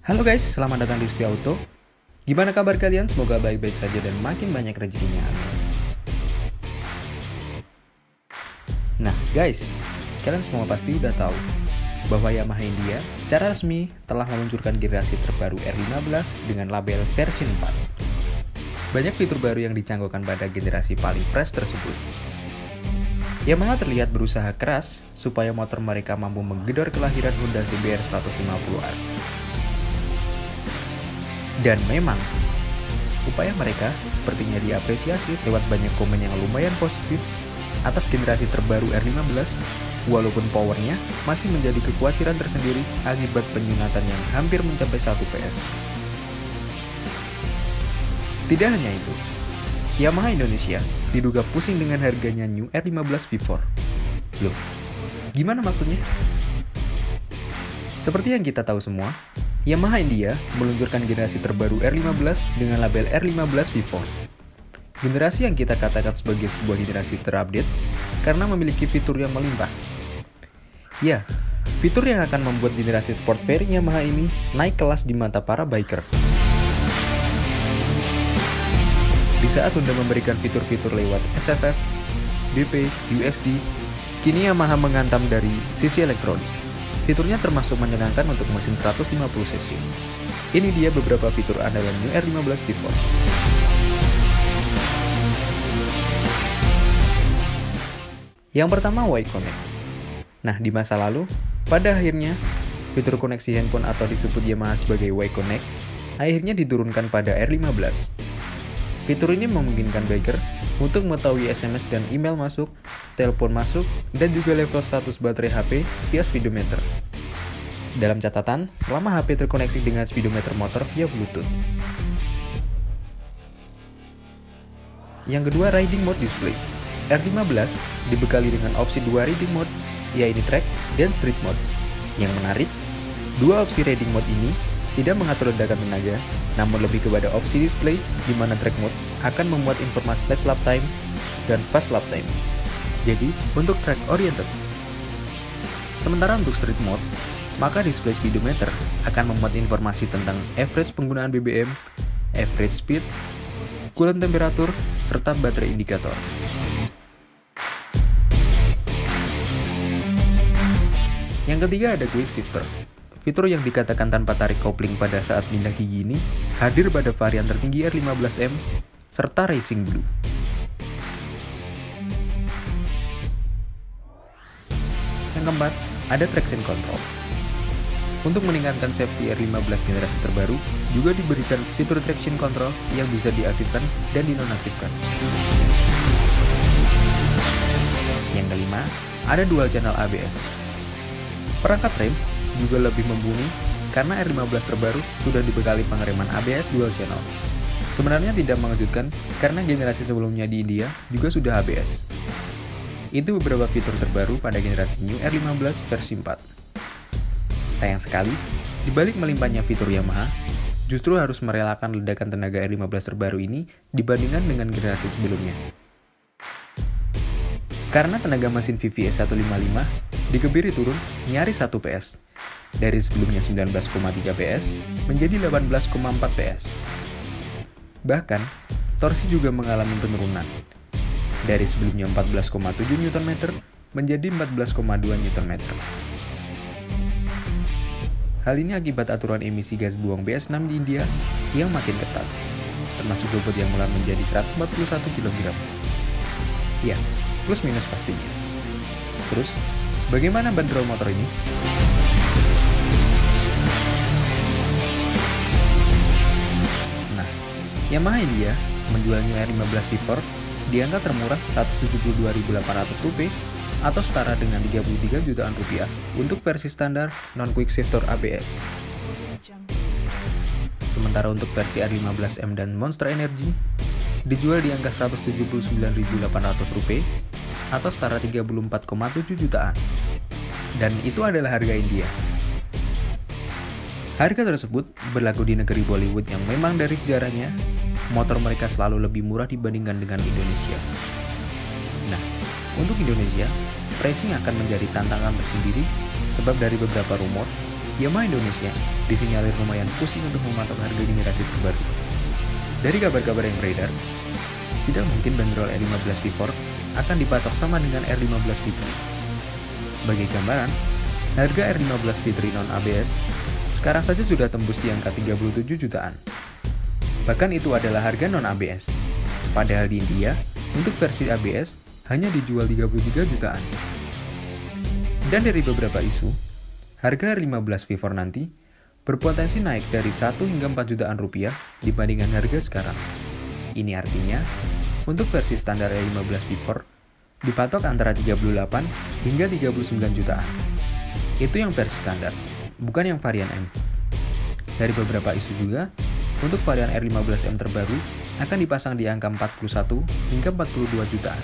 Halo guys, selamat datang di Spi Auto. Gimana kabar kalian? Semoga baik-baik saja dan makin banyak rezekinya. Nah guys, kalian semua pasti udah tahu bahwa Yamaha India secara resmi telah meluncurkan generasi terbaru R15 dengan label versi 4. Banyak fitur baru yang dicanggokan pada generasi paling fresh tersebut. Yamaha terlihat berusaha keras supaya motor mereka mampu menggedor kelahiran Honda CBR 150R. Dan memang, upaya mereka sepertinya diapresiasi lewat banyak komen yang lumayan positif atas generasi terbaru R15, walaupun powernya masih menjadi kekhawatiran tersendiri akibat penyunatan yang hampir mencapai 1 PS. Tidak hanya itu, Yamaha Indonesia diduga pusing dengan harganya New R15 V4. Loh, gimana maksudnya? Seperti yang kita tahu semua, Yamaha India meluncurkan generasi terbaru R15 dengan label R15 V4. Generasi yang kita katakan sebagai sebuah generasi terupdate karena memiliki fitur yang melimpah. Ya, fitur yang akan membuat generasi sport fairing Yamaha ini naik kelas di mata para biker. Di saat Honda memberikan fitur-fitur lewat SFF, BP, USD, kini Yamaha menghantam dari sisi elektronik. Fiturnya termasuk menyenangkan untuk mesin 150 cc. Ini dia beberapa fitur andalan New R15 V4. Yang pertama, Y-Connect. Nah, di masa lalu, pada akhirnya, fitur koneksi handphone atau disebut Yamaha sebagai Y-Connect akhirnya diturunkan pada R15. Fitur ini memungkinkan biker untuk mengetahui SMS dan email masuk, telepon masuk, dan juga level status baterai HP via speedometer. Dalam catatan, selama HP terkoneksi dengan speedometer motor via Bluetooth. Yang kedua, Riding Mode Display. R15 dibekali dengan opsi 2 riding mode, yaitu Track dan Street Mode. Yang menarik, dua opsi riding mode ini tidak mengatur ledakan tenaga, namun lebih kepada opsi display di mana track mode akan memuat informasi fast lap time dan fast lap time. Jadi, untuk track oriented. Sementara untuk street mode, maka display speedometer akan memuat informasi tentang average penggunaan BBM, average speed, coolant temperatur, serta baterai indikator. Yang ketiga ada Quick Shifter. Fitur yang dikatakan tanpa tarik kopling pada saat pindah gigi ini hadir pada varian tertinggi R15M serta Racing Blue. Yang keempat, ada Traction Control. Untuk meningkatkan safety R15 generasi terbaru, juga diberikan fitur Traction Control yang bisa diaktifkan dan dinonaktifkan. Yang kelima, ada Dual Channel ABS. Perangkat rem juga lebih mumpuni karena R15 terbaru sudah dibekali pengereman ABS Dual Channel. Sebenarnya tidak mengejutkan karena generasi sebelumnya di India juga sudah ABS. Itu beberapa fitur terbaru pada generasi New R15 versi 4. Sayang sekali, dibalik melimpahnya fitur Yamaha, justru harus merelakan ledakan tenaga R15 terbaru ini dibandingkan dengan generasi sebelumnya. Karena tenaga mesin VVS 155 dikebiri turun nyaris 1 PS, dari sebelumnya 19,3 PS menjadi 18,4 PS. Bahkan, torsi juga mengalami penurunan, dari sebelumnya 14,7 Nm menjadi 14,2 Nm. Hal ini akibat aturan emisi gas buang BS6 di India yang makin ketat, termasuk bobot yang mulai menjadi 141 kg. Ya, plus minus pastinya. Terus, bagaimana bandrol motor ini? Nah, Yamaha India menjual New R15 V4 di angka termurah Rp172.800 atau setara dengan Rp33 jutaan untuk versi standar non-quick shifter ABS. Sementara untuk versi R15M dan Monster Energy dijual di angka Rp179.800 atau setara 34,7 jutaan. Dan itu adalah harga India. Harga tersebut berlaku di negeri Bollywood yang memang dari sejarahnya motor mereka selalu lebih murah dibandingkan dengan Indonesia. Nah, untuk Indonesia, pricing akan menjadi tantangan tersendiri sebab dari beberapa rumor, Yamaha Indonesia disinyalir lumayan pusing untuk mematok harga generasi terbaru. Dari kabar-kabar yang beredar, tidak mungkin bandrol R15 V4 akan dipatok sama dengan R15 V3. Sebagai gambaran, harga R15 V3 non-ABS sekarang saja sudah tembus di angka 37 jutaan. Bahkan itu adalah harga non-ABS. Padahal di India, untuk versi ABS hanya dijual 33 jutaan. Dan dari beberapa isu, harga R15 V4 nanti berpotensi naik dari 1 hingga 4 jutaan rupiah dibandingkan harga sekarang. Ini artinya, untuk versi standar R15 V4 dipatok antara 38 hingga 39 jutaan. Itu yang versi standar, bukan yang varian M. Dari beberapa isu juga, untuk varian R15M terbaru akan dipasang di angka 41 hingga 42 jutaan.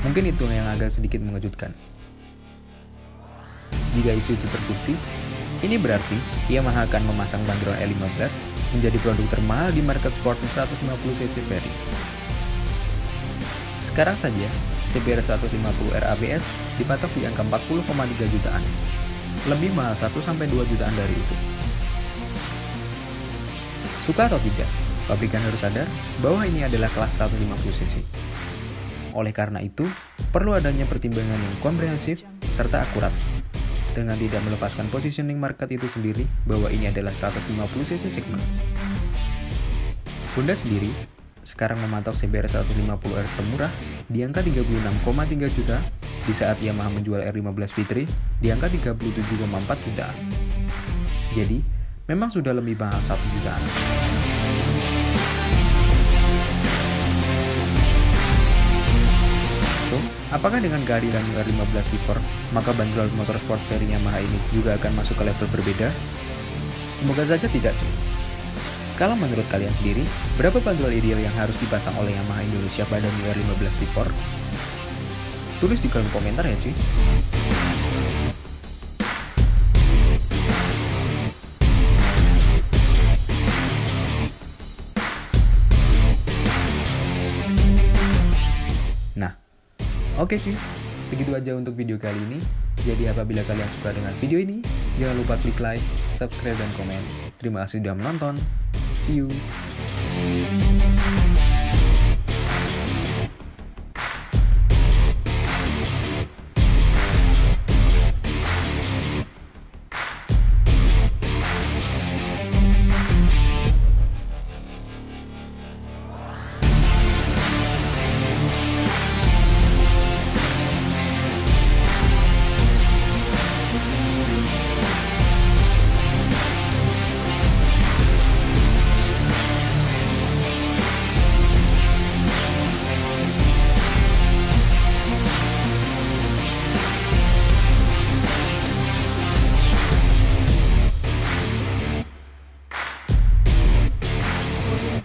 Mungkin itu yang agak sedikit mengejutkan. Jika isu itu terbukti, ini berarti Yamaha akan memasang bandrol R15 menjadi produk termahal di market sport 150cc pairing. Sekarang saja, CBR 150R ABS dipatok di angka 40,3 jutaan. Lebih mahal 1-2 jutaan dari itu. Suka atau tidak, pabrikan harus sadar bahwa ini adalah kelas 150cc. Oleh karena itu, perlu adanya pertimbangan yang komprehensif serta akurat, dengan tidak melepaskan positioning market itu sendiri bahwa ini adalah 150cc segmen. Honda sendiri sekarang mematok CBR 150R termurah di angka 36,3 juta, di saat Yamaha menjual R15 V3 di angka 37,4 jutaan. Jadi, memang sudah lebih mahal 1 jutaan. So, apakah dengan kehadiran R15 V4, maka bandrol motorsport pairing Yamaha ini juga akan masuk ke level berbeda? Semoga saja tidak, cuy. Kalau menurut kalian sendiri, berapa bandrol ideal yang harus dipasang oleh Yamaha Indonesia pada New R15 V4? Tulis di kolom komentar ya, cuy. Oke cuy, segitu aja untuk video kali ini. Jadi apabila kalian suka dengan video ini, jangan lupa klik like, subscribe, dan komen. Terima kasih sudah menonton. See you.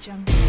Jungle.